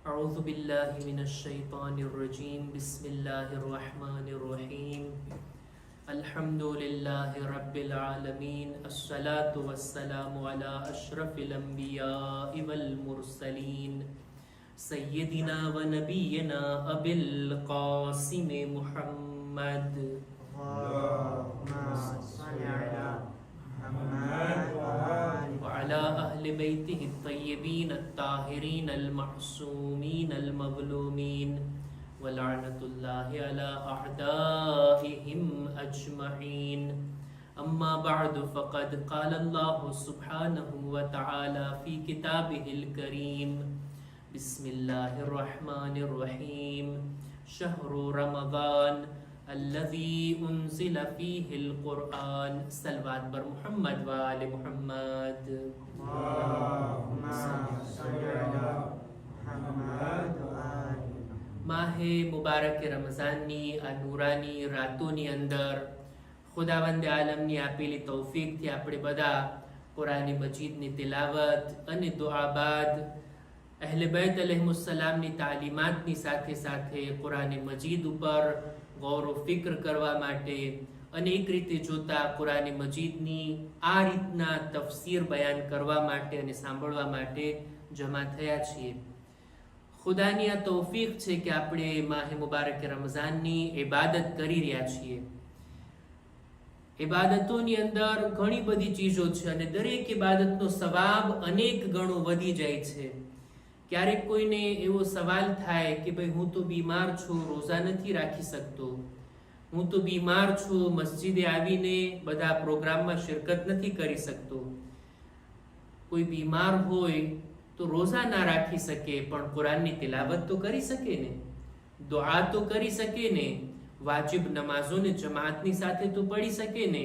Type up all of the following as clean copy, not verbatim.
أعوذ بالله من الشيطان الرجيم بسم الله الرحمن الرحيم الحمد لله رب العالمين الصلاة والسلام على أشرف الأنبياء والمرسلين سيدنا ونبينا أبي القاسم محمد وعلى أهل بيته الطيبين الطاهرين المعصومين المظلومين ولعنة الله على أعدائهم أجمعين أما بعد فقد قال الله سبحانه وتعالى في كتابه الكريم بسم الله الرحمن الرحيم شهر رمضان الذي أنزل فيه القرآن صلوات بر محمد وآل محمد اللهم صل على محمد وآل માહે મુબારક રમઝાનની આ નૂરાની રાતોની અંદર ખુદાવંદ આલમની આપેલી તૌફીકથી આપણે બધા કુરાન મજીદની તિલાવત અને દુઆ બાદ અહલે બૈત અલૈહિસ્સલામની તાલીમાતની સાથે સાથે કુરાન મજીદ ઉપર ગૌર ફિક્ર કરવા માટે અને એક રીતે જોતા કુરાન મજીદની આ રીતના તફસીર બયાન કરવા માટે અને સાંભળવા માટે જમા થયા છીએ. ખુદાની આ તૌફીક છે કે આપણે માહે મુબારક રમઝાનની ઇબાદત કરી રહ્યા છીએ. ઇબાદતોની અંદર ઘણી બધી ચીજો છે અને દરેક ઇબાદતનો સવાબ અનેક ગણો વધી જાય છે. ક્યારેક કોઈને એવો સવાલ થાય કે ભાઈ હું તો બીમાર છું, રોઝા નથી રાખી શકતો, હું તો બીમાર છું, મસ્જિદે આવીને બધા પ્રોગ્રામમાં શિરકત નથી કરી શકતો. કોઈ બીમાર હોય તો રોઝા ના રાખી શકે પણ કુરાનની તિલાવત તો કરી શકે ને, દુઆ તો કરી શકે ને, વાજિબ નમાઝોને જમાતની સાથે તો પઢી શકે ને.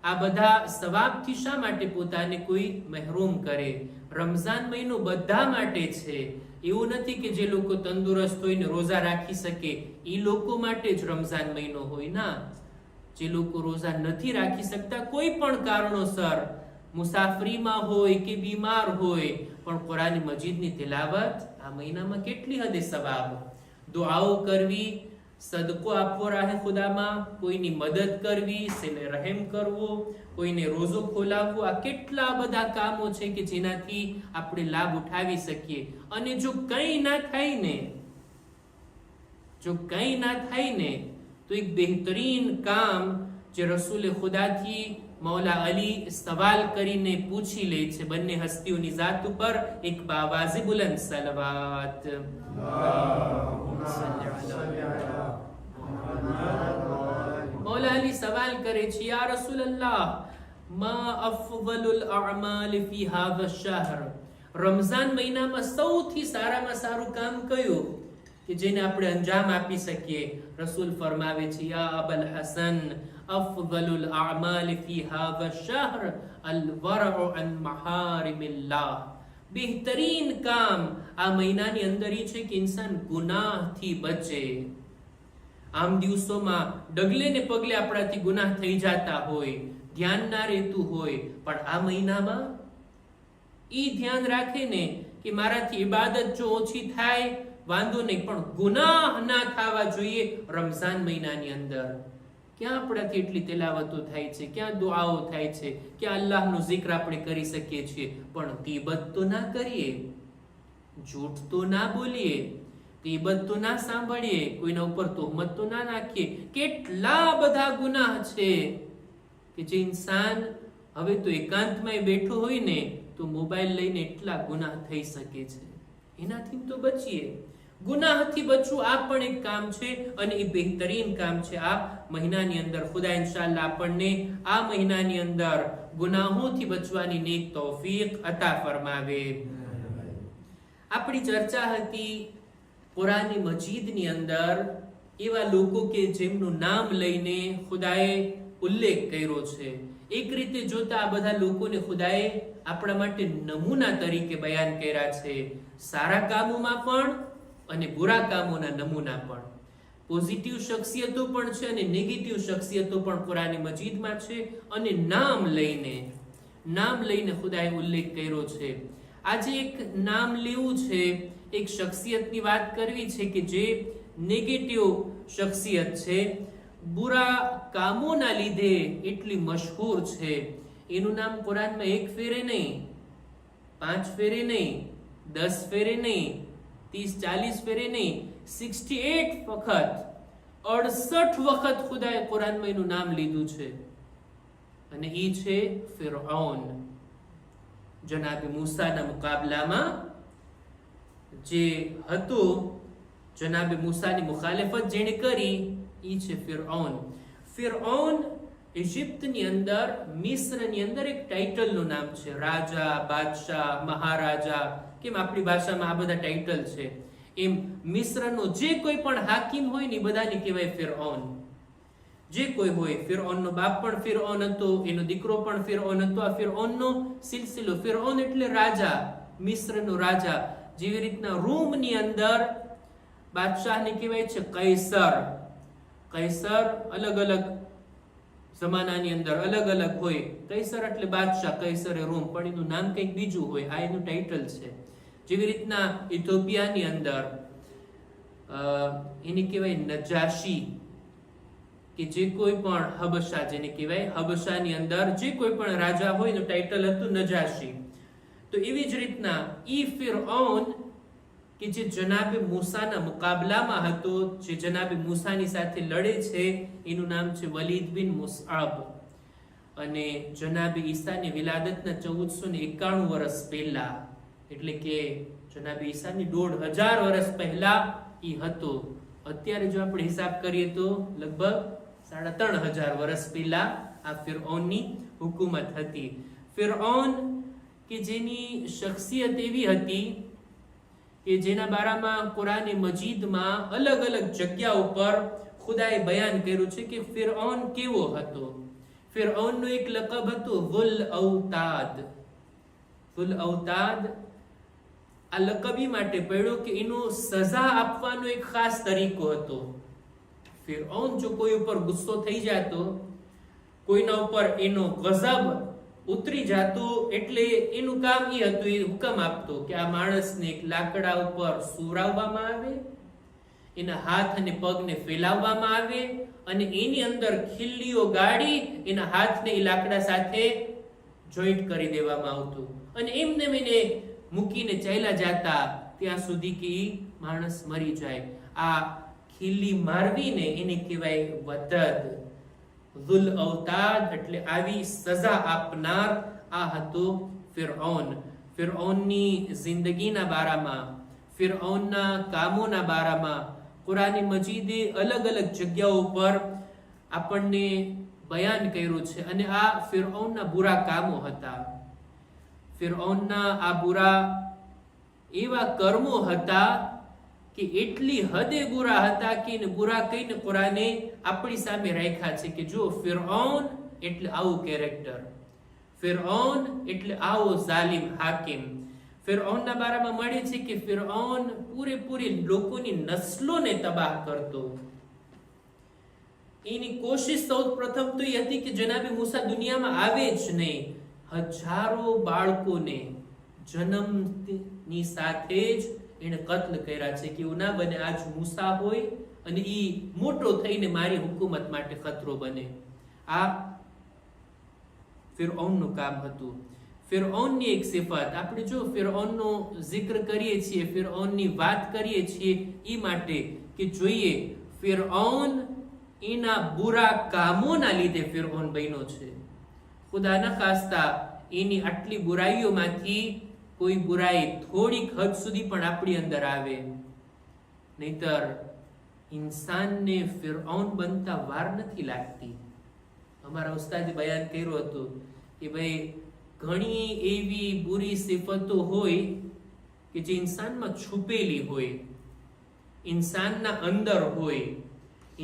આ બધા સવાબથી શા માટે પોતાને કોઈ મહેરૂમ કરે? રમઝાન મહિનો બધા માટે છે. એવું નથી કે જે લોકો તંદુરસ્ત હોય ને રોઝા રાખી શકે એ લોકો માટે જ રમઝાન મહિનો હોય. ના, જે લોકો રોઝા નથી રાખી શકતા કોઈ પણ કારણોસર, મુસાફરીમાં હોય કે બીમાર હોય, પણ કુરાન મજીદની તિલાવત આ મહિનામાં કેટલી હદે સવાબ. દુઆઓ કરવી, સદકો આપવો રાહે ખુદામાં, કોઈની મદદ કરવી, સિલે રહેમ કરવો, કોઈને રોઝો ખોલાવવો, આ કેટલા બધા કામો છે કે જેનાથી આપણે લાભ ઉઠાવી શકીએ. અને જો કંઈ ના થાય ને તો એક બહેતરીન કામ જે રસૂલે ખુદાથી મૌલા અલી સવાલ કરીને પૂછી લે છે, બંને હસ્તીઓની જાત ઉપર એક બાવાઝે બુલંદ સલવાત. મૌલા અલી સવાલ કરે છે, યા રસૂલલ્લાહ મા અફઝલુલ અઅમાલ ફી હાઝા શહર, રમઝાન મહિનામાં સૌથી સારામાં સારું કામ કયું કે જેને આપણે અંજામ આપી શકીએ? રસૂલ ફરમાવે છે, યા અબલ હસન અફઝલુલ અઅમાલ ફી હાઝા શહર અલ-વરઉ અન મહારિમિલ્લાહ, બહેતરીન કામ આ મહિનાની અંદર એ છે કે ઇન્સાન ગુનાહથી બચે. આમ દિવસોમાં ડગલે ને પગલે આપણાથી ગુનાહ થઈ જતા હોય, ધ્યાન ના રહેતું હોય, પણ આ મહિનામાં ઈ ધ્યાન રાખે ને કે મારાથી ઇબાદત જો ઓછી થાય વાંધો નહીં, પણ ગુનાહ ના થવા જોઈએ. રમઝાન મહિનાની અંદર ક્યાં આપણાથી એટલી તિલાવતો થાય છે, ક્યાં દુઆઓ થાય છે, ક્યાં અલ્લાહનું zikr આપણે કરી શકીએ છીએ, પણ ગીબત તો ના કરીએ, જૂઠ તો ના બોલીએ, ગીબત તો ના સાંભળીએ, કોઈના ઉપર તોહમત તો ના નાખીએ. કેટલા બધા ગુનાહ છે કે જે ઇન્સાન હવે તો એકાંતમાં બેઠો હોય ને તો મોબાઈલ લઈને એટલા ગુનાહ થઈ શકે છે. એનાથી તો બચીએ. ગુનાહથી બચવું આ પણ એક કામ છે અને એ બહેતરીન કામ છે. આ મહિનાની અંદર ખુદા ઇન્શાઅલ્લાહ આપણને આ મહિનાની અંદર ગુનાહોથી બચવાની નેક તૌફીક અતા ફરમાવે. આપણી ચર્ચા હતી કુરાન મજીદની અંદર એવા લોકો કે જેમનું નામ લઈને ખુદાએ ઉલ્લેખ કર્યો છે. એક રીતે જોતા આ બધા લોકોને ખુદાએ આપણા માટે નમૂના તરીકે બયાન કર્યા છે, સારા કામોમાં પણ અને બુરા કામોના નમૂના પણ. પોઝિટિવ શખ્સિયતો પણ છે અને નેગેટિવ શખ્સિયતો પણ કુરાન મજીદમાં છે. અને નામ લઈને ખુદાએ ઉલ્લેખ કર્યો છે. આજે એક નામ લેવું છે એક શખ્સિયતની વાત કરવી છે કે જે નેગેટિવ શખ્સિયત છે, બુરા કામોના લીધે એટલી મશહૂર છે. એનું નામ કુરાનમાં 1 ફેરે નહીં, 5 ફેરે નહીં, 10 ફેરે નહીં, 30-40 ફેરે નહીં, 68 વખત, 68 વખત ખુદાએ કુરાનમાં એનું નામ લીધું છે. અને એ છે ફિરഔન. જનાબે મૂસાના મુકાબલામાં જે હતું, જનાબે મૂસાની મુખાલફત જેણે કરી, એ છે ફિરૌન. ફિરૌન ઇજિપ્તની અંદર, મિસ્રની અંદર એક ટાઇટલનું નામ છે, રાજા, બાદશાહ, મહારાજા. કેમ આપણી ભાષામાં આ બધા ટાઇટલ છે, એમ મિસ્રનો જે કોઈ પણ હાકિમ હોય ને બધાને કહેવાય ફિરૌન. જે કોઈ હોય, ફિરૌનનો બાપ પણ ફિરૌન હતો, એનો દીકરો પણ ફિરૌન હતો. આ ફિરૌનનો સિલસિલો, ફિરૌન એટલે રાજા, મિસ્રનો રાજા. જેવી રીતના રૂમની અંદર બાદશાહને કહેવાય છે કૈસર. કૈસર અલગ અલગ જમાનાની અંદર અલગ અલગ હોય. કૈસર એટલે બાદશાહ, કૈસરે રૂમ, પણ એનું નામ કંઈક બીજું હોય. આ એનું ટાઇટલ છે. જેવી રીતના ઇથોપિયાની અંદર એને કહેવાય નજાશી, કે જે કોઈ પણ હબશા, જેને કહેવાય હબશાની અંદર જે કોઈ પણ રાજા હોય એનું ટાઇટલ હતું નજાશી. તો એવી જ રીતના ઈ ફિરૌન કે જે જનાબે મૂસાના મુકાબલામાં હતો, જે જનાબે મૂસાની સાથે લડે છે, એનું નામ છે વલીદ બિન મુસઅબ. અને જનાબે ઈસાની વિલાદતના 1491 વર્ષ પહેલા, એટલે કે જનાબે ઈસાની 1500 વર્ષ પહેલા ઈ હતો. અત્યારે જો આપણે હિસાબ કરીએ તો લગભગ 3500 વર્ષ પહેલા આ ફિરૌનની હુકુમત હતી. ફિરૌન કે જેની શખ્સિયત એવી હતી કે જેના બારામાં કુરાને મજીદમાં અલગ અલગ જગ્યા ઉપર ખુદાએ બયાન કર્યું છે કે ફિરૌન કેવો હતો. ફિરૌનનો એક લકબ હતું ઝુલ ઔતાદ. ઝુલ ઔતાદ આ લકબી માટે પડ્યો કે એનો સજા આપવાનો એક ખાસ તરીકો હતો. ફિરૌન જો કોઈ ઉપર ગુસ્સો થઈ જાતો, કોઈના ઉપર એનો ગઝબ ઉતરી જાતો, એટલે એનું કામ એ હતું, એ હુકમ આપતો કે આ માણસને એક લાકડા ઉપર સુવરાવવામાં આવે, એના હાથ અને પગને ફેલાવવામાં આવે, અને એની અંદર ખીલ્લીઓ ગાળી એના હાથને એ લાકડા સાથે જોઈન્ટ કરી દેવામાં આવતું. અને એમને એને મૂકીને ચાલ્યા જાતા ત્યાં સુધી કે ઈ માણસ મરી જાય. આ ખીલ્લી મારવીને એને કહેવાય વતદ. ઝુલ ઔતાદ એટલે આવી સજા આપનાર આ હતો ફિરૌન. ફિરૌનની જિંદગીના બારામાં, ફિરૌનના કામોના બારામાં કુરાન મજીદે અલગ અલગ જગ્યાઓ પર આપણને બયાન કર્યું છે. અને આ ફિરૌનના બુરા કામો હતા. ફિરૌનના આ બુરા એવા કર્મો હતા કે એટલી હદે બુરા હતા કે એને બુરા કહીને કુરાને આપણી સામે રાખ્યા છે કે જો ફિરૌન એટલે આવું કેરેક્ટર, ફિરૌન એટલે આવો જાલિમ હાકિમ. ફિરૌનના બારામાં મળે છે કે ફિરૌન પૂરેપૂરી લોકોની નસ્લોને તબાહ કરતો. એની કોશિશ સૌ પ્રથમ તો એ હતી કે જનાબે મૂસા દુનિયામાં આવે જ નહીં. હજારો બાળકોને જન્મની સાથે જ એને કત્લ કર્યા છે કે એવું ના બને આજ મૂસા હોય અને ઈ મોટો થઈને મારી હુકુમત માટે ખતરો બને. આ ફિરૌનનું કામ હતું. ફિરૌનની એક સિફત, આપણે જો ફિરૌનનો જિક્ર કરીએ છીએ, ફિરૌનની વાત કરીએ છીએ ઈ માટે કે જોઈએ ફિરૌન એના બુરા કામોના લીધે ફિરૌન બન્યો છે. ખુદા ન ખાસ્તા એની આટલી બુરાઈઓમાંથી કોઈ બુરાઈ થોડીક હદ સુધી પણ આપણી અંદર આવે, નહીતર ઇન્સાનને ફિરૌન બનતા વાર નથી લાગતી. અમારા ઉસ્તાદે બયાન કર્યું હતું કે ભાઈ ઘણી એવી બુરી સિફતો હોય કે જે ઇન્સાનમાં છુપેલી હોય, ઇન્સાનના અંદર હોય,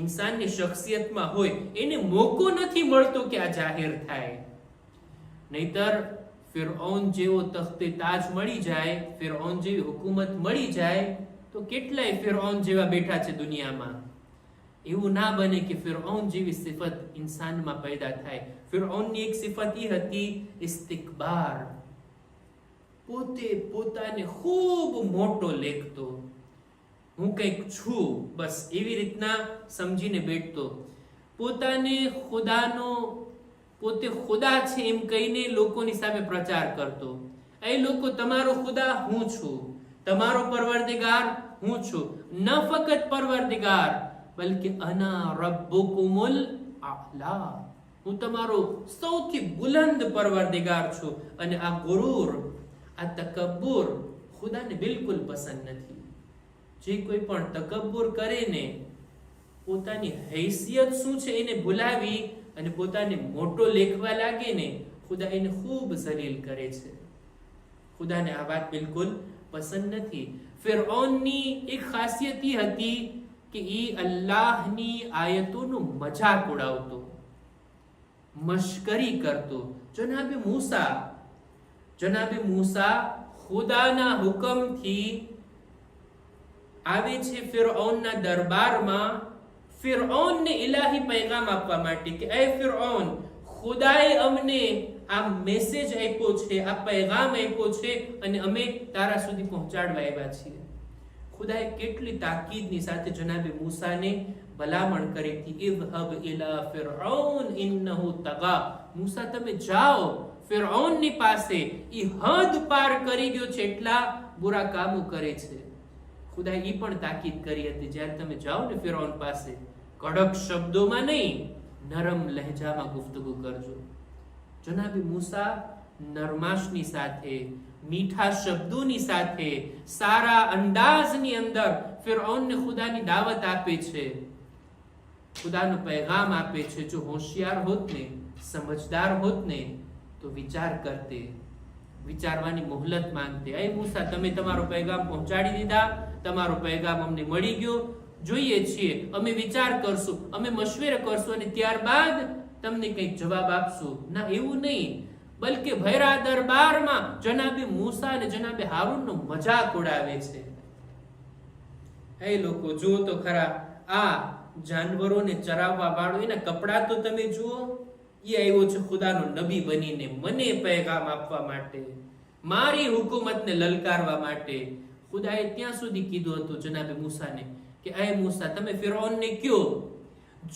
ઇન્સાનની શખ્સિયતમાં હોય, એને મોકો નથી મળતો કે આ જાહેર થાય. નહીતર ફિરૌન જેવો તખ્તે તાજ મળી જાય, ફિરૌન જેવી હુકુમત મળી જાય તો કેટલાય ફિરૌન જેવા બેઠા છે દુનિયામાં. એવું ના બને કે ફિરૌન જેવી સિફત ઇન્સાનમાં પેદા થાય. ફિરૌનની એક સિફત એ હતી ઇસ્તિકબાર. પોતે પોતાને ખૂબ મોટો લેખતો, હું કંઈક છું બસ એવી રીતના સમજીને બેઠતો. પોતાને ખુદાનો, પોતે ખુદા છે એમ કહીને લોકોની સામે પ્રચાર કરતો. એ લોકો, તમારો ખુદા હું છું, તમારો પરવરદિગાર હું છું. ન ફકત પરવરદિગાર બલકે અના રબ્બુકુમુલ આલા, હું તમારો સૌથી બુલંદ પરવરદિગાર છું. અને આ ગુરૂર, આ તકબ્બુર ખુદાને બિલકુલ પસંદ નથી. જે કોઈ પણ તકબ્બુર કરે ને, પોતાની હૈસિયત શું છે એને ભૂલાવી અને પોતાને મોટો લેખવા લાગે ને, ખુદા એને ખૂબ ઝલીલ કરે છે. ખુદાને આ વાત બિલકુલ પસંદ નથી. ફિરૌનની એક ખાસિયત એ હતી કે એ અલ્લાહની આયતોનો મજાક ઉડાવતો, મશ્કરી કરતો. જનાબે મૂસા ખુદાના હુકમથી આવે છે ફિરૌનના દરબારમાં, ફિરૌનને ઇલાહી પૈગામ આપવા માટે કે એ ફિરૌન, ખુદાએ અમને આ મેસેજ આપ્યો છે, આ પૈગામ આપ્યો છે અને અમે તારા સુધી પહોંચાડવા આવ્યા છીએ. ખુદાએ કેટલી તાકીદની સાથે જનાબે મૂસાને ભલામણ કરી હતી, ઇઝહબ ઇલા ફિરૌન ઇન્નહુ તગા. મૂસા, તમે જાઓ ફિરૌનની પાસે, ઈ હદ પાર કરી ગયો છે, એટલા બુરા કામો કરે છે. ખુદાએ ઈ પણ તાકીદ કરી હતી, જ્યારે તમે જાઓ ને ફિરૌન પાસે, કડક શબ્દોમાં નહીં, નરમ લહેજામાં ગુફ્તગુ કરજો. જનાબે મૂસા નરમાશની સાથે, મીઠા શબ્દોની સાથે, સારા અંદાજની અંદર ફિરૌનને ખુદાની દાવત આપે છે, ખુદાનો પૈગામ આપે છે. જો હોશિયાર હોત ને, સમજદાર હોત ને, તો વિચાર કરતે, વિચારવાની મોહલત માંગતે. એ મૂસા, તમે તમારો પૈગામ પહોંચાડી દીધા, તમારો પૈગામ અમને મળી ગયો, જોઈએ છીએ, અમે વિચાર કરશું, અમે મશવરો કરશું અને ત્યારબાદ તમને કંઈક જવાબ આપશું. ના, એવું નહીં, બલકે ભૈરા દરબારમાં જનાબે મૂસા અને જનાબે હારૂનનો મજાક ઉડાવે છે. એ લોકો જુઓ તો ખરા, આ જાનવરોને ચરાવવા વાળો, એના કપડા તો તમે જુઓ, એ આવ્યો છે ખુદાનો નબી બનીને મને પૈગામ આપવા માટે, મારી હુકુમતને લલકારવા માટે. ખુદાએ ત્યાં સુધી કીધું હતું જનાબે મૂસાને કે એ મૂસા, તમે ફિરૌનને કયો,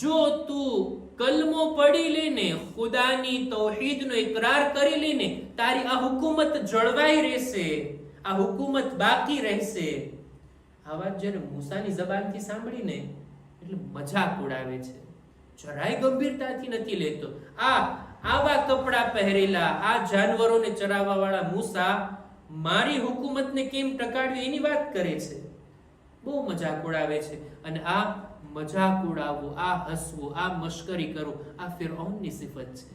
જો તું કલમો પડી લેને, ખુદાની તૌહીદનો ઇકરાર કરી લેને, તારી આ હુકુમત જળવાઈ રહેશે, આ હુકુમત બાકી રહેશે. આ વાત જ્યારે મૂસાની જબાનથી સાંભળીને એટલે મજાક ઉડાવે છે, જરાય ગંભીરતાથી નથી લેતો. આવા કપડા પહેરેલા, આ જાનવરોને ચરાવવા વાળા મૂસા મારી હુકુમતને કેમ ટકાડવી એની વાત કરે છે, બહુ મજાક ઉડાવે છે. અને આ મજાક ઉડાવવું, આ હસવું, આ મશ્કરી કરવું, આ ફિરૌનની સિફત છે.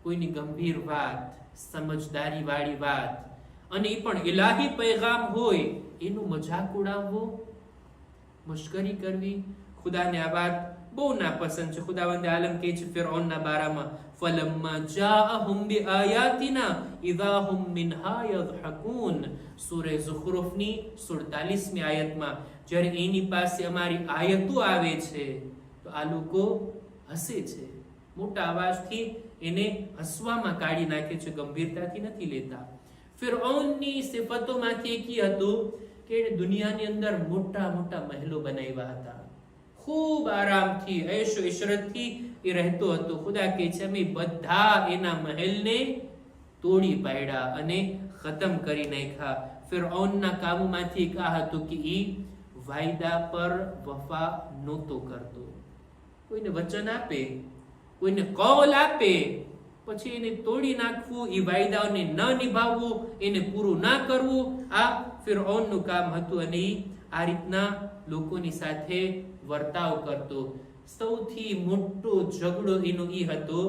કોઈની ગંભીર વાત, સમજદારી વાળી વાત, અને એ પણ ઇલાહી પૈગામ હોય, એનું મજાક ઉડાવવો, મશ્કરી કરવી, ખુદાને આ વાત બહુ નાપસંદ છે. ખુદાવંદે આલમ કહે છે ફિરૌનના બારામાં, ફલમ્મા જાઅહુમ બિઆયાતિના ઇઝા હુમ મિનહા યضحકૂન. સૂરે ઝુખરુફની 47મી આયતમાં, જ્યારે એની પાસે અમારી આયતો આવે છે તો આ લોકો હસે છે, મોટા અવાજથી એને હસવામાં કાઢી નાખે છે, ગંભીરતાથી નથી લેતા. ફિરૌનની સિફતોમાંથી એક હતું કે એને દુનિયાની અંદર મોટા મોટા મહેલો બનાવ્યા હતા, ખૂબ આરામથી, ऐशो इशरतથી એ રહેતો હતો. ખુદા કહે છે અમે બધા એના મહેલને તોડી પાડ્યા અને ખતમ કરી નાખ્યા. ફિરૌનના કામોમાંથી એક આ હતું કે એ વાયદા પર વફા નહોતો કરતો. કોઈને વચન આપે, કોઈને કૌલ આપે, પછી એને તોડી નાખવું, એ વાયદાઓને ન નિભાવવું, એને પૂરું ના કરવું, આ ફિરૌનનું કામ હતું. અને આ રીતના લોકોની સાથે વર્તાવ કરતો. સૌથી મોટો ઝઘડો એનો એ હતો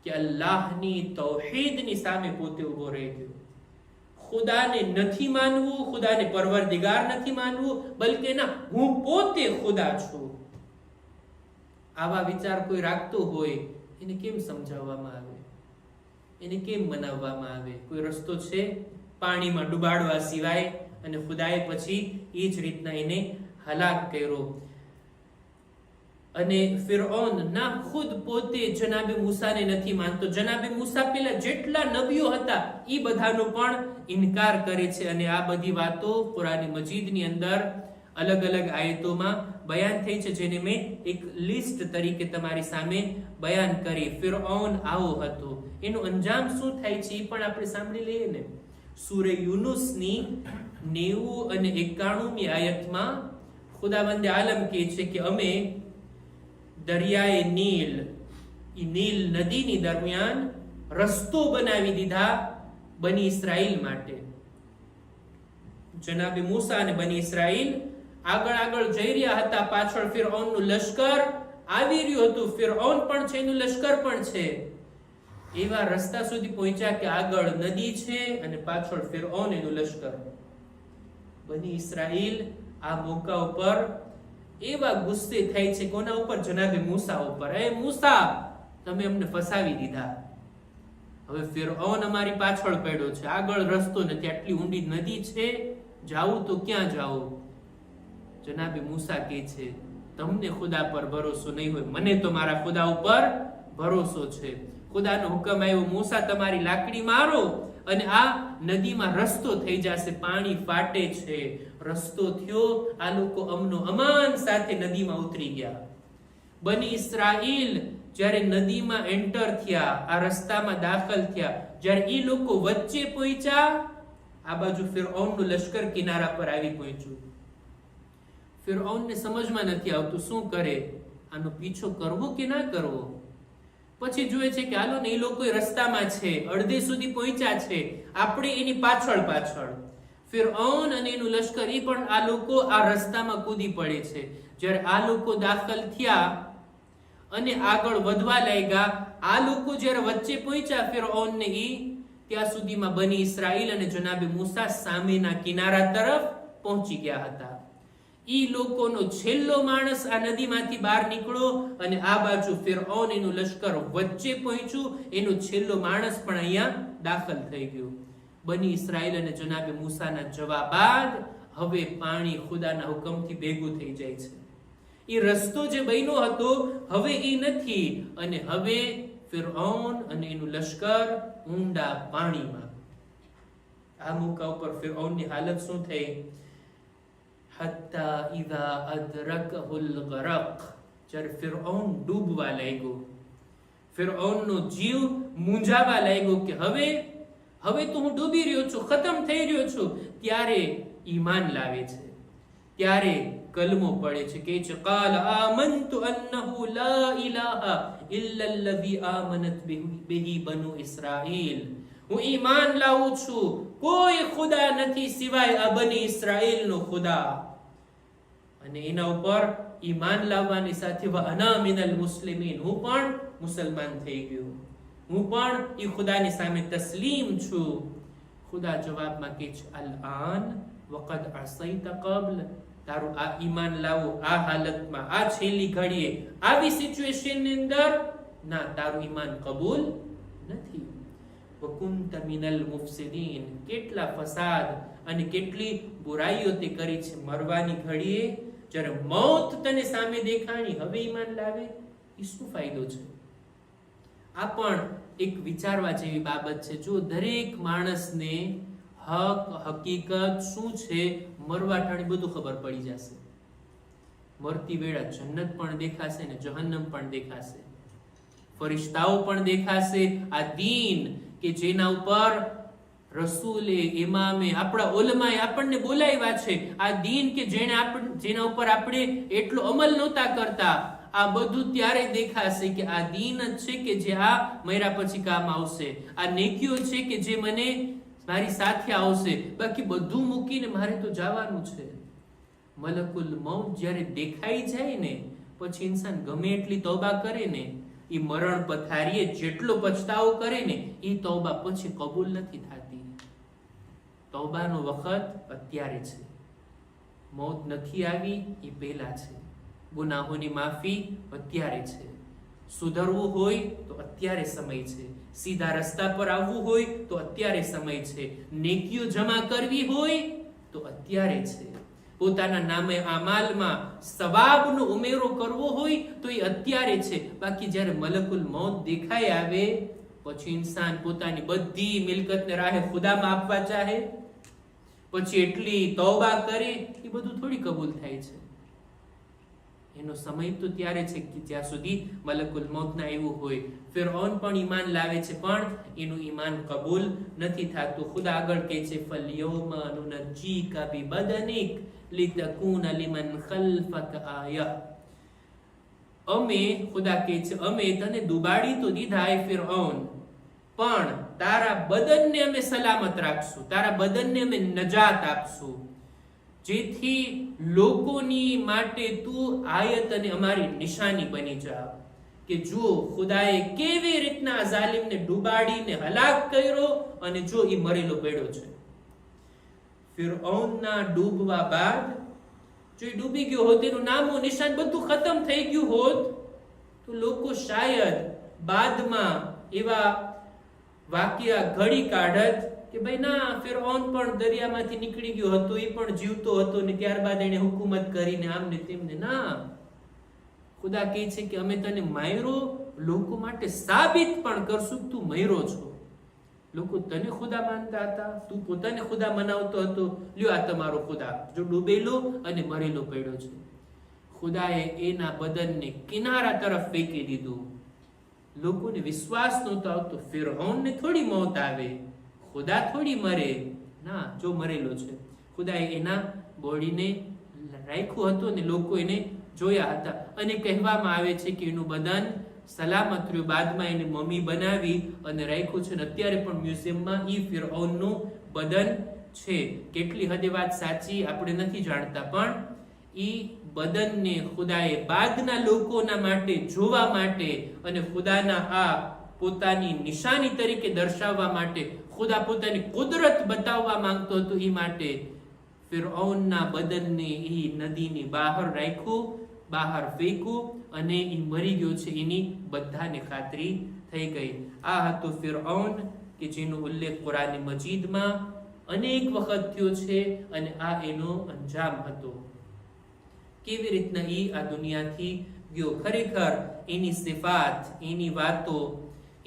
કે અલ્લાહની તૌહીદની સામે પોતે ઉભો રહી ગયો. ખુદાને નથી માનવું, ખુદાને પરવરદિગાર નથી માનવું, બલકે ના, હું પોતે ખુદા છું. આવા વિચાર કોઈ રાખતો હોય એને કેમ સમજાવવામાં આવે, એને કેમ મનાવવામાં આવે? કોઈ રસ્તો છે પાણીમાં ડુબાડવા સિવાય? અને ખુદાએ પછી એ જ રીતના એને હલાક કર્યો. અને ફિરૌન ના ખુદ પોતે જનાબે મૂસાને નથી માનતો. જનાબે મૂસા પેલા જેટલા નબીઓ હતા એ બધાનો પણ ઇનકાર કરે છે. અને આ બધી વાતો કુરાન મજીદની અંદર અલગ અલગ આયતોમાં બયાન થઈ છે, જેને મેં એક લિસ્ટ તરીકે તમારી સામે બયાન કરી. ફિરૌન આવો હતો, એનું અંજામ શું થાય છે એ પણ આપણે સાંભળી લઈએ ને. સૂરે યુનુસની 90 અને 91મી આયતમાં ખુદાવંદે આલમ કહે છે કે અમે દરિયાએ નીલ નદીની દરમિયાન રસ્તો બનાવી દીધા બની ઇસ્રાઈલ માટે. જનાબે મૂસા અને બની ઇસ્રાઈલ આગળ જઈ રહ્યા હતા. પાછળ ફિરૌનનું લશ્કર આવી રહ્યું હતું. ફિરૌન પણ છે, એનું લશ્કર પણ છે. એવા રસ્તા સુધી પહોંચ્યા કે આગળ નદી છે અને પાછળ ફિરૌન એનું લશ્કર. બની ઇસ્રાઈલ આ મોકા ઉપર એવા ગુસ્સે થાય છે. કોના ઉપર? જનાબે મૂસા ઉપર. એ મૂસા, તમે અમને ફસાવી દીધા. હવે ફિરૌન અમારી પાછળ પડ્યો છે, આગળ રસ્તો નથી, આટલી ઊંડી નદી છે, જાવું તો ક્યાં જાવું? જનાબે મૂસા કહે છે તમને ખુદા પર ભરોસો નહીં હોય, મને તો મારા ખુદા ઉપર ભરોસો છે. ખુદાનો હુકમ આવ્યો, મૂસા તમારી લાકડી મારો અને આ નદીમાં રસ્તો થઈ જશે. પાણી ફાટે છે, રસ્તો થયો. આ લોકો અમનો અમાન સાથે નદીમાં ઉતરી ગયા. બની ઇસ્રાઈલ જ્યારે નદીમાં એન્ટર થયા, આ રસ્તામાં દાખલ થયા, જ્યારે એ લોકો વચ્ચે પહોંચ્યા, આ બાજુ ફિરૌનનું લશ્કર કિનારા પર આવી પહોંચ્યું. ફિરૌનને સમજમાં નથી આવતું શું કરે, આનો પીછો કરવો કે ના કરવો. પછી જુએ છે કે હાલો ને એ લોકો રસ્તામાં છે, અડધે સુધી પહોંચ્યા છે, આપણે એની પાછળ. ફિરૌન અને એનું લશ્કર એ પણ આ લોકો આ રસ્તામાં કૂદી પડે છે. જ્યારે આ લોકો દાખલ થયા અને આગળ વધવા લાગ્યા, આ લોકો જ્યારે વચ્ચે પહોંચ્યા ફિરૌનને ત્યાં સુધીમાં બની ઇસ્રાઈલ અને જનાબે મૂસા સામેના કિનારા તરફ પહોંચી ગયા હતા. ઈ લોકોનો છેલ્લો માણસ આ નદીમાંથી બહાર નીકળો અને આ બાજુ ફિરૌન એનું લશ્કર વચ્ચે પહોંચ્યું. એનો છેલ્લો માણસ પણ અહીંયા દાખલ થઈ ગયો. બની ઇસ્રાઈલ અને જનાબે મૂસાના જવાબ બાદ હવે પાણી ખુદાના હુકમથી ભેગું થઈ જાય છે. એ રસ્તો જે બન્યો હતો હવે એ નથી, અને હવે ફિરૌન અને એનું લશ્કર ઊંડા પાણીમાં. આ મોકા ઉપર ફિરૌનની હાલત શું થઈ? હત્તા ઇઝા અદરકહુલ ગરક, જ્યારે ફિરૌન ડૂબવા લાગ્યો, ફિરૌનનો જીવ મૂંઝાવા લાગ્યો કે હવે તો હું ડૂબી રહ્યો છું, ખતમ થઈ રહ્યો છું. ત્યારે ઈમાન લાવે છે, ત્યારે કલમો પડે છે, કે છે કાલ આમનતુ અન્નહુ લા ઇલાહા ઇલ્લા અલ્લઝી આમનત બિહી બનુ ઇસ્રાઈલ. હું ઈમાન લાવું છું, કોઈ ખુદા નથી સિવાય આ બની ઇસ્રાઈલનો ખુદા. અને એના ઉપર ઈમાન લાવવાની સાથે અના મિનલ મુસ્લિમીન, હું પણ મુસલમાન થઈ ગયો, હું પણ એ ખુદાની સામે તસ્લીમ છું. ખુદા જવાબમાં કહે છે અલઆન વકદ અસૈતા કબલ, તારું આ ઈમાન લાવો આ હાલતમાં, આ છેલ્લી ઘડીએ, આવી સિચ્યુએશનની અંદર ના, તારું ઈમાન કબૂલ નથી. વકુંત મિનલ મુફસિદીન, કેટલા ફસાદ અને કેટલી બુરાઈઓ તે કરી છે. મરવાની ઘડીએ જ્યારે મોત તને સામે દેખાણી, હવે ઈમાન લાવે, એ શું ફાયદો છે? આ પણ એક વિચારવા જેવી બાબત છે. જો દરેક માણસને હક હકીકત શું છે મરવા ટાણી બધું ખબર પડી જશે. મરતી વેળા જન્નત પણ દેખાશે ને જહન્નમ પણ દેખાશે, ફરિશ્તાઓ પણ દેખાશે. આ દીન કે જેના ઉપર રસૂલે ઇમામે આપણા ઉલમાએ આપણને બોલાવ્યા છે, આ દીન કે જેના ઉપર આપણે એટલો અમલ નહોતા કરતા, આ બધું ત્યારે દેખાશે કે આ દીન જ છે કે જે આ મર્યા પછી કામ આવશે, આ નેકીઓ છે કે જે મને મારી સાથે આવશે. બાકી બધું મૂકીને મારે તો જવાનું છે. મલકુલ મૌત જ્યારે દેખાઈ જાય ને પછી ઇન્સાન ગમે એટલી તૌબા કરે ને, એ મરણ પથારીએ જેટલો પછતાવો કરે ને એ તૌબા પછી કબૂલ નથી થતી. તૌબાનો વખત અત્યારે છે, મોત નથી આવી એ પહેલા છે. ગુનાહોની માફી અત્યારે છે. સુધરવું હોય તો અત્યારે સમય છે. સીધા રસ્તા પર આવવું હોય તો અત્યારે સમય છે. નેકીઓ જમા કરવી હોય તો અત્યારે છે. પોતાના નામે અમાલમાં સવાબનો ઉમેરો કરવો હોય તો એ અત્યારે છે. બાકી જ્યારે મલકુલ મૌત દેખાઈ આવે પછી ઇન્સાન પોતાની બધી મિલકતને રાહે ખુદામાં આપવા ચાહે, પછી એટલી તૌબા કરે, એ બધું થોડી કબૂલ થાય છે. એનો સમય તો ત્યારે છે કે જ્યાં સુધી મલકુલ મૌત ના એવું હોય. ફિરૌન પણ ઈમાન લાવે છે પણ એનું ઈમાન કબૂલ નથી થતું. ખુદા આગળ કહે છે ફલ્યૌમા નુનજ્જીકા બિબદનિક લિતકૂન લિમન ખલ્ફક આયા. અમે, ખુદા કહે છે, અમે તને દુબાડી તો દીધા એ ફિરૌન, પણ તારા બદનને અમે સલામત રાખશું, તારા બદનને અમે નજાત આપશું, જેથી લોકોની માટે તું આયત અને અમારી નિશાની બની જા કે જો ખુદાએ કેવી રીતના ઝાલિમને ડૂબાડીને હલાક કર્યો અને જો એ મરેલો પડ્યો છે. ફિરૌનના ડૂબવા બાદ જો એ ડૂબી ગયો હોત, એનું નામો નિશાન બધું ખતમ થઈ ગયું હોત, તો લોકો શાયદ બાદમાં એવા વાક્યા ઘડી કાઢત કે ભાઈ ના, ફિરૌન પણ દરિયામાંથી નીકળી ગયો હતો, એ પણ જીવતો હતો ને ત્યારબાદ એને હુકુમત કરીને આમને તેમને. ના, ખુદા કહે છે કે અમે તને માર્યો લોકો માટે સાબિત પણ કરશું તું મર્યો છો. લોકો તને ખુદા માનતા હતા, તું પોતાને ખુદા મનાવતો હતો. લ્યો આ તમારો ખુદા, જો ડૂબેલો અને મરેલો પડ્યો છે. ખુદાએ એના બદનને કિનારા તરફ ફેંકી દીધું. લોકોને વિશ્વાસ નહોતો આવતો. ફિરૌનને થોડી મોત આવે, ખુદા થોડી મરે. ના, જો મરેલો છે. ખુદાએ એના બોડીને રાખ્યું હતું અને લોકો એને જોયા હતા. અને કહેવામાં આવે છે કે એનું બદન સલામત રહ્યું. બાદમાં એને મમ્મી બનાવી અને રાખ્યું છે. અત્યારે પણ મ્યુઝિયમમાં ઈ ફિરૌનનું બદન છે. કેટલી હદે વાત સાચી આપણે નથી જાણતા, પણ ઈ બદનને ખુદાએ બાદના લોકોના માટે જોવા માટે અને ખુદાના આ પોતાની નિશાની તરીકે દર્શાવવા માટે, ખુદા પોતાની કુદરત બતાવવા માંગતો હતો, એ માટે ફિરૌનના બદનને એ નદીની બહાર રાખ્યું, બહાર ફેંક્યું અને એ મરી ગયો છે એની બધાને ખાતરી થઈ ગઈ. આ હતો ફિરૌન કે જેનો ઉલ્લેખ કુરાન મજીદમાં અનેક વખત થયો છે અને આ એનો અંજામ હતો. કેવી રીતના એ આ દુનિયાથી ગયો. ખરેખર એની સિફાત, એની વાતો,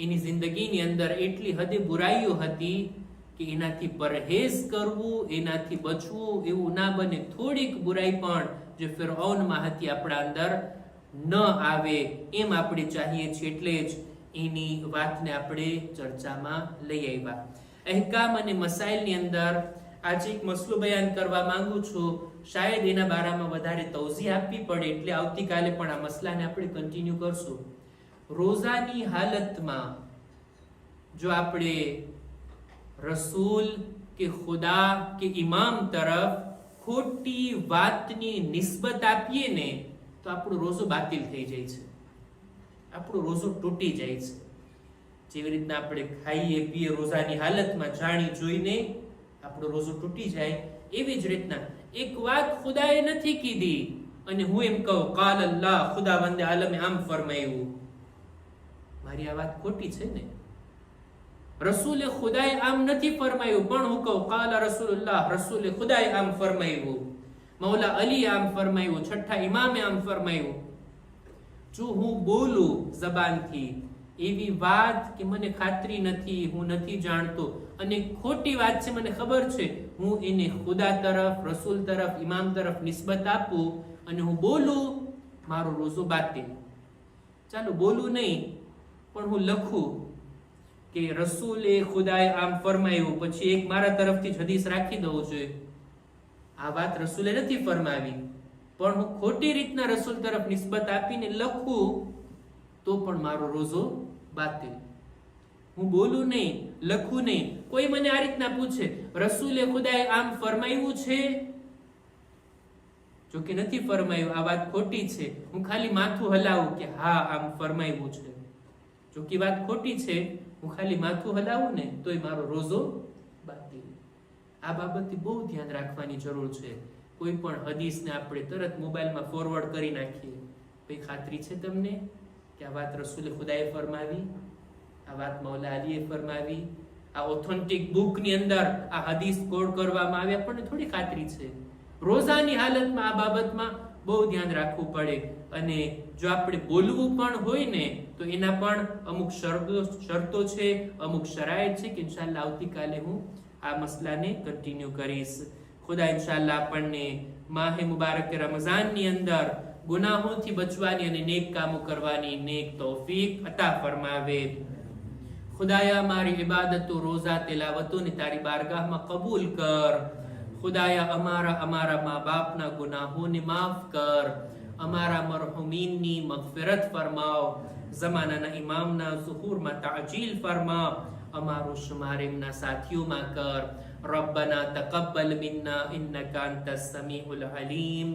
એની જિંદગીની અંદર એટલી હદે બુરાઈઓ હતી કે એનાથી પરહેઝ કરવું, એનાથી બચવું એવું ના બને. થોડીક બુરાઈ પણ જે ફિરૌનમાં હતી આપણા અંદર ન આવે એમ આપણે ચાહીએ છીએ. એટલે જ એની વાતને આપણે ચર્ચામાં લઈ આવ્યા. અહેકામ અને મસાઇલની અંદર આજે એક મસલો બયાન કરવા માંગુ છું. શાયદ એના બારામાં વધારે તવઝી આપવી પડે, એટલે આવતીકાલે પણ આ મસલાને આપણે કન્ટિન્યુ કરશું. રોઝાની હાલતમાં જો આપણે રસૂલ કે ખુદા કે ઇમામ તરફ ખોટી વાતની નિસ્બત આપીએ ને તો આપણો રોઝો બાતિલ થઈ જાય છે, આપણો રોઝો તૂટી જાય છે. જેવી રીતના આપણે ખાઈએ પીએ રોઝાની હાલતમાં જાણી જોઈને આપણો રોઝો તૂટી જાય, એવી જ રીતના એક વાત ખુદાએ નથી કીધી અને હું એમ કહું કાલ અલ્લાહ, ખુદાવંદે આલમે આમ ફરમાયું, મારી આ વાત ખોટી છે ને. રસૂલે ખુદાએ આમ નથી ફરમાયું પણ હું કહું કાલા રસૂલુલ્લાહ, રસૂલે ખુદાએ આમ ફરમાયું, મૌલા અલી આમ ફરમાયું, છઠ્ઠા ઇમામે આમ ફરમાયું. જો હું બોલું જબાનથી એવી વાત કે મને ખાતરી નથી, હું નથી જાણતો અને ખોટી વાત છે, મને ખબર છે, હું એને ખુદા તરફ, રસૂલ તરફ, ઇમામ તરફ નિસ્બત આપું અને હું બોલું, મારો રોઝો બાતિલ. ચાલો બોલું નહીં પણ હું લખું કે રસૂલે ખુદાએ આમ ફરમાયું, પછી એક મારા તરફથી જ હદીસ રાખી દઉં જોઈએ, આ વાત રસૂલે નથી ફરમાવી પણ હું ખોટી રીતના રસૂલ તરફ નિસ્બત આપીને લખું તો પણ મારો રોઝો બાતિલ. હું બોલું નહીં, લખું નહીં. કોઈ મને આ રીતના પૂછે રસૂલે ખુદાએ આમ ફરમાયું છે, જો કે નથી ફરમાયું, આ વાત ખોટી છે, હું ખાલી માથું હલાવું કે હા આમ ફરમાયું છે, જો કે વાત ખોટી છે, હું ખાલી માથું હલાવું ને તોય મારો રોઝો બાતિલ. આ બાબતે બહુ ધ્યાન રાખવાની જરૂર છે. કોઈ પણ હદીસને આપણે તરત મોબાઈલમાં ફોરવર્ડ કરી નાખીએ, ભાઈ ખાતરી છે તમને કે આ વાત રસૂલે ખુદાએ ફરમાવી, આ વાત મૌલા અલીએ ફરમાવી, આ ઓથેન્ટિક બુકની અંદર આ હદીસ કોડ કરવામાં આવે, આપણને થોડી ખાતરી છે. રોઝાની હાલતમાં આ બાબતમાં બહુ ધ્યાન રાખવું પડે. અને જો આપણે બોલવું પણ હોય ને તો એના પણ અમુક શરતો છે, અમુક શરાયત છે કે ઇન્શાલ્લાહ આવતીકાલે હું આ મસલાને કન્ટિન્યુ કરીશ. ખુદા ઇન્શાલ્લાહ આપણને માહે મુબારક રમઝાનની અંદર ગુનાહોથી બચવાની અને નેક કામો કરવાની નેક તૌફીક અતા ફરમાવે. ખુદાયા મારી ઇબાદતો, રોઝા, તિલાવતોને તારી બારગાહમાં કબૂલ કર. ખુદાયા અમારા મા બાપના ગુનાહોને માફ કર. અમારા મરહુમીનની મગફિરત ફરમાવ. ઝમાનાના ઇમામના ઝુહૂરમાં તાજીલ ફરમાવ. અમારો શુમાર એમના સાથીઓમાં કર. રબ્બના તકબ્બલ મિન્ના ઇન્નકા અંતસ સમીઉલ અલીમ.